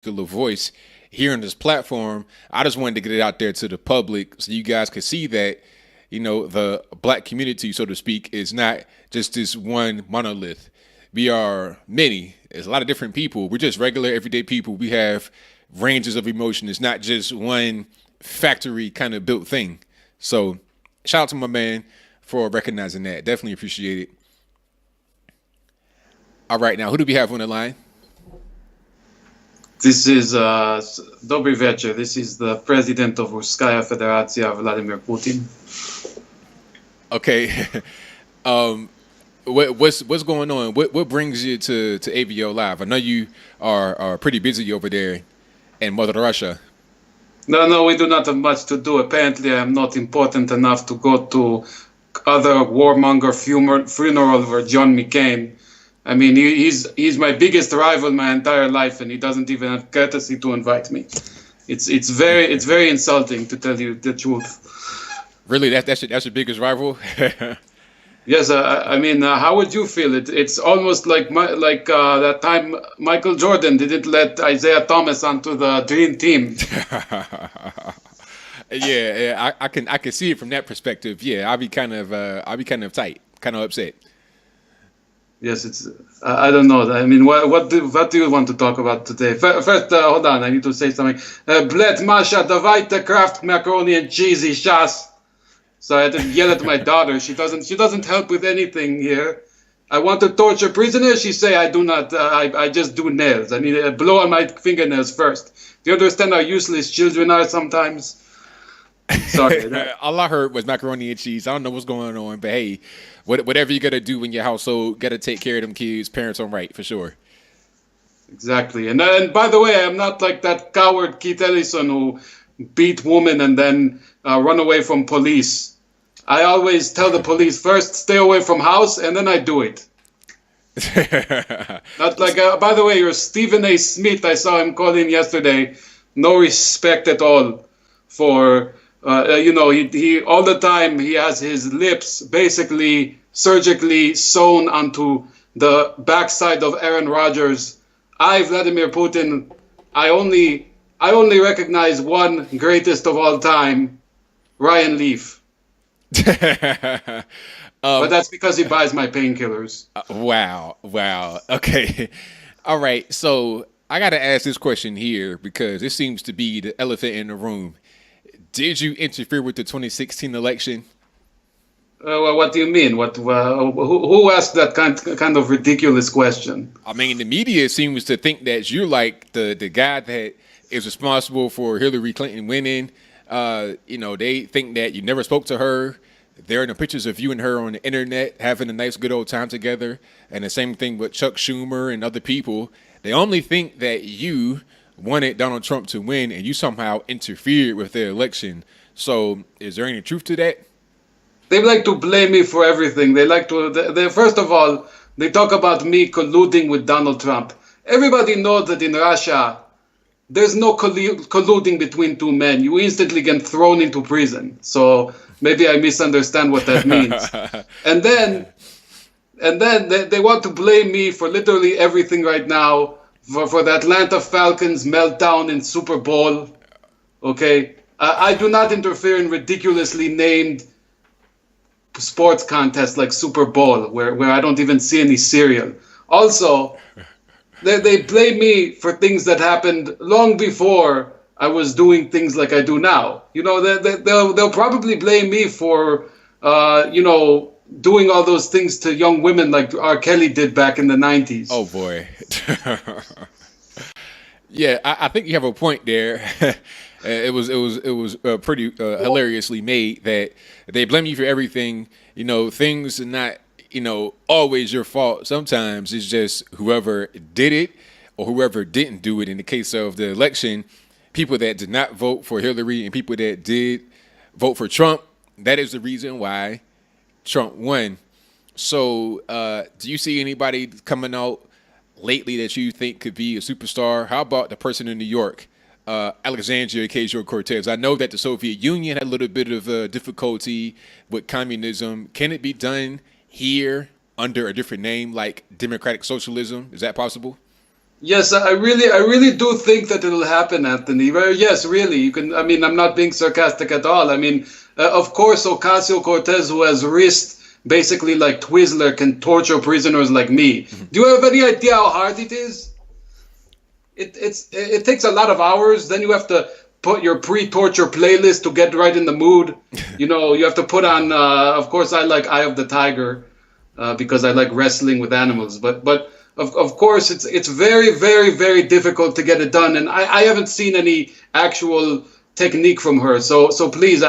particular voice here on this platform. I just wanted to get it out there to the public so you guys could see that, the black community, so to speak, is not just this one monolith. We are many. There's a lot of different people. We're just regular, everyday people. We have ranges of emotion. It's not just one factory kind of built thing. So shout out to my man for recognizing that. Definitely appreciate it. All right, now who do we have on the line? This is Dobry Večer. This is the president of Ruskaya Federacja, Vladimir Putin. Okay. What's going on? What brings you to ABL Live? I know you are pretty busy over there in Mother Russia. No, we do not have much to do. Apparently, I am not important enough to go to other warmonger funeral for John McCain. I mean, he's my biggest rival my entire life, and he doesn't even have courtesy to invite me. It's very insulting, to tell you the truth. Really, that's your biggest rival? Yes, I mean, how would you feel? It's almost like that time Michael Jordan didn't let Isaiah Thomas onto the Dream Team. Yeah, I can see it from that perspective. Yeah, I'll be kind of tight, kind of upset. Yes, it's. I don't know. I mean, what do you want to talk about today? First, hold on. I need to say something. Blet Masha, давайте Kraft macaroni and cheesy shas. So I had to yell at my daughter. She doesn't help with anything here. I want to torture prisoners. She say I do not. I just do nails. I need a blow on my fingernails first. Do you understand how useless children are sometimes? Sorry. All I heard was macaroni and cheese. I don't know what's going on, but hey, whatever you got to do in your household, got to take care of them kids. Parents on right, for sure. Exactly. And by the way, I'm not like that coward Keith Ellison who beat women and then run away from police. I always tell the police first, stay away from house, and then I do it. Not like, by the way, you're Stephen A. Smith. I saw him call in yesterday. No respect at all for... he all the time he has his lips basically surgically sewn onto the backside of Aaron Rodgers. I, Vladimir Putin, I only recognize one greatest of all time, Ryan Leaf. But that's because he buys my painkillers. Wow. Okay. All right. So I got to ask this question here because it seems to be the elephant in the room. Did you interfere with the 2016 election? Well, what do you mean? Who asked that kind of ridiculous question? I mean, the media seems to think that you're like the guy that is responsible for Hillary Clinton winning. They think that you never spoke to her. There are no pictures of you and her on the internet having a nice, good old time together. And the same thing with Chuck Schumer and other people. They only think that you wanted Donald Trump to win and you somehow interfered with their election. So is there any truth to that? They like to blame me for everything. They like to, first of all, they talk about me colluding with Donald Trump. Everybody knows that in Russia, there's no colluding between two men. You instantly get thrown into prison. So maybe I misunderstand what that means. and then they want to blame me for literally everything right now. For the Atlanta Falcons meltdown in Super Bowl, okay? I do not interfere in ridiculously named sports contests like Super Bowl, where I don't even see any cereal. Also, they blame me for things that happened long before I was doing things like I do now. They'll probably blame me for, doing all those things to young women like R. Kelly did back in the 90s. Oh, boy. Yeah, I think you have a point there. It was pretty hilariously made that they blame you for everything. Things are not, always your fault. Sometimes it's just whoever did it or whoever didn't do it. In the case of the election, people that did not vote for Hillary and people that did vote for Trump, that is the reason why Trump won. So do you see anybody coming out lately that you think could be a superstar? How about the person in New York, Alexandria Ocasio-Cortez? I know that the Soviet Union had a little bit of difficulty with communism. Can it be done here under a different name like democratic socialism? Is that possible? Yes, I really do think that it'll happen, Anthony. Well, yes, really. You can. I mean, I'm not being sarcastic at all. I mean, of course, Ocasio-Cortez, who has wrist basically like Twizzler, can torture prisoners like me. Do you have any idea how hard it is? It takes a lot of hours. Then you have to put your pre-torture playlist to get right in the mood. You know, you have to put on. Of course, I like Eye of the Tiger because I like wrestling with animals. But of course, it's very very very difficult to get it done, and I haven't seen any actual technique from her. So please,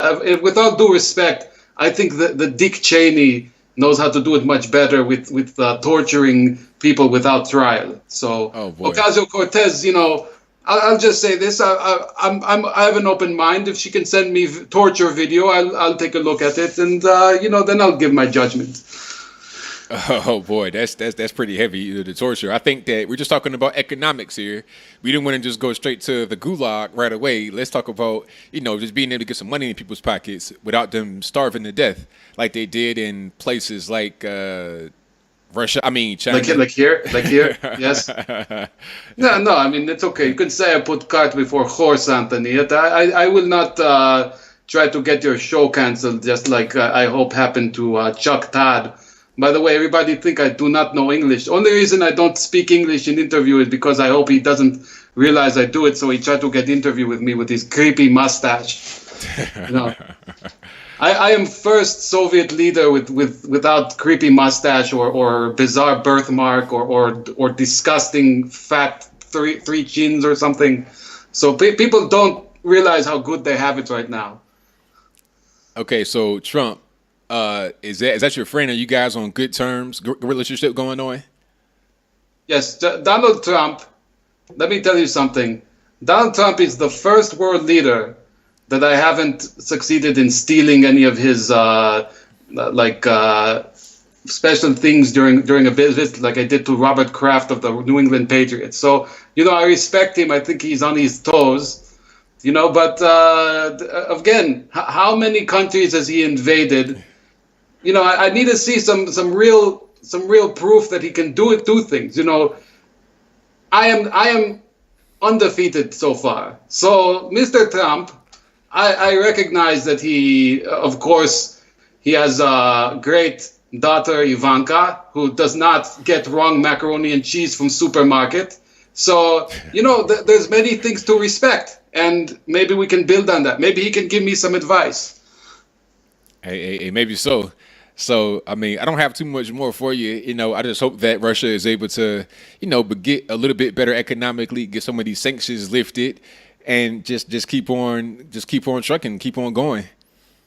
with all due respect, I think that the Dick Cheney knows how to do it much better with torturing people without trial. So Oh boy. Ocasio-Cortez, you know, I'll just say this: I have an open mind. If she can send me torture video, I'll take a look at it, and you know, then I'll give my judgment. Oh boy, that's pretty heavy, the torture. I think that we're just talking about economics here. We didn't want to just go straight to the gulag right away. Let's talk about, just being able to get some money in people's pockets without them starving to death, like they did in places like Russia. I mean, China. Like here, yes. No. I mean, it's okay. You can say I put cart before horse, Anthony. I will not try to get your show canceled, just like I hope happened to Chuck Todd. By the way, everybody think I do not know English. Only reason I don't speak English in interview is because I hope he doesn't realize I do it, so he tried to get interview with me with his creepy mustache. You know, I am first Soviet leader without creepy mustache or bizarre birthmark or disgusting fat three chins or something. So people don't realize how good they have it right now. Okay, so Trump, is that your friend? Are you guys on good terms? Good relationship going on? Yes, Donald Trump. Let me tell you something. Donald Trump is the first world leader that I haven't succeeded in stealing any of his special things during a visit, like I did to Robert Kraft of the New England Patriots. So I respect him. I think he's on his toes. But again, how many countries has he invaded? I need to see some real proof that he can do things. I am undefeated so far. So, Mr. Trump, I recognize that of course, he has a great daughter, Ivanka, who does not get wrong macaroni and cheese from supermarket. So, there's many things to respect, and maybe we can build on that. Maybe he can give me some advice. Hey, maybe so. So, I mean, I don't have too much more for you. I just hope that Russia is able to, get a little bit better economically, get some of these sanctions lifted, and just keep on trucking, keep on going.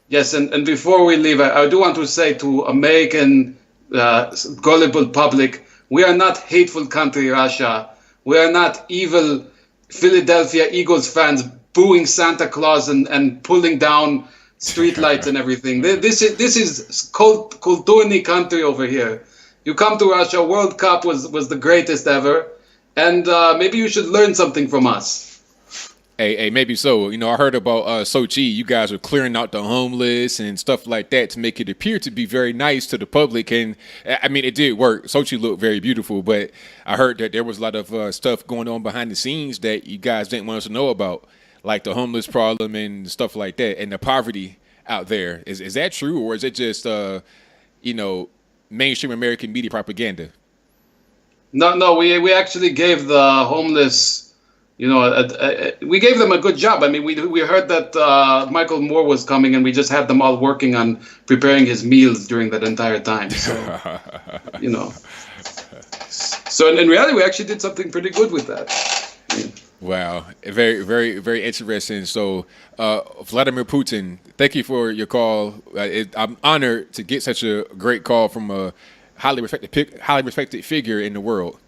Yes, and before we leave, I do want to say to American gullible public, we are not hateful country, Russia. We are not evil Philadelphia Eagles fans booing Santa Claus and pulling down streetlights and everything. This is kulturny country over here. You come to Russia, World Cup was the greatest ever, and maybe you should learn something from us. Hey, maybe so. I heard about Sochi. You guys are clearing out the homeless and stuff like that to make it appear to be very nice to the public. And I mean, it did work. Sochi looked very beautiful, but I heard that there was a lot of stuff going on behind the scenes that you guys didn't want us to know about, like the homeless problem and stuff like that, and the poverty out there. Is that true, or is it just mainstream American media propaganda? No. We actually gave the homeless. We gave them a good job. I mean, we heard that Michael Moore was coming, and we just had them all working on preparing his meals during that entire time. So, So in reality, we actually did something pretty good with that. Yeah. Wow, very, very, very interesting. So, Vladimir Putin, thank you for your call. I'm honored to get such a great call from a highly respected figure in the world.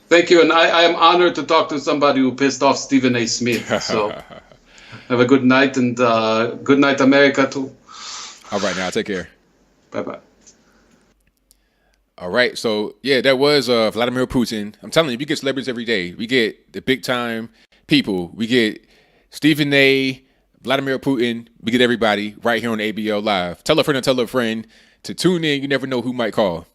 Thank you, and I am honored to talk to somebody who pissed off Stephen A. Smith. So have a good night, and good night, America, too. All right, now take care. Bye-bye. All right, so yeah, that was Vladimir Putin. I'm telling you, we get celebrities every day. We get the big time people. We get Stephen A., Vladimir Putin. We get everybody right here on ABL Live. Tell a friend to tell a friend to tune in. You never know who might call.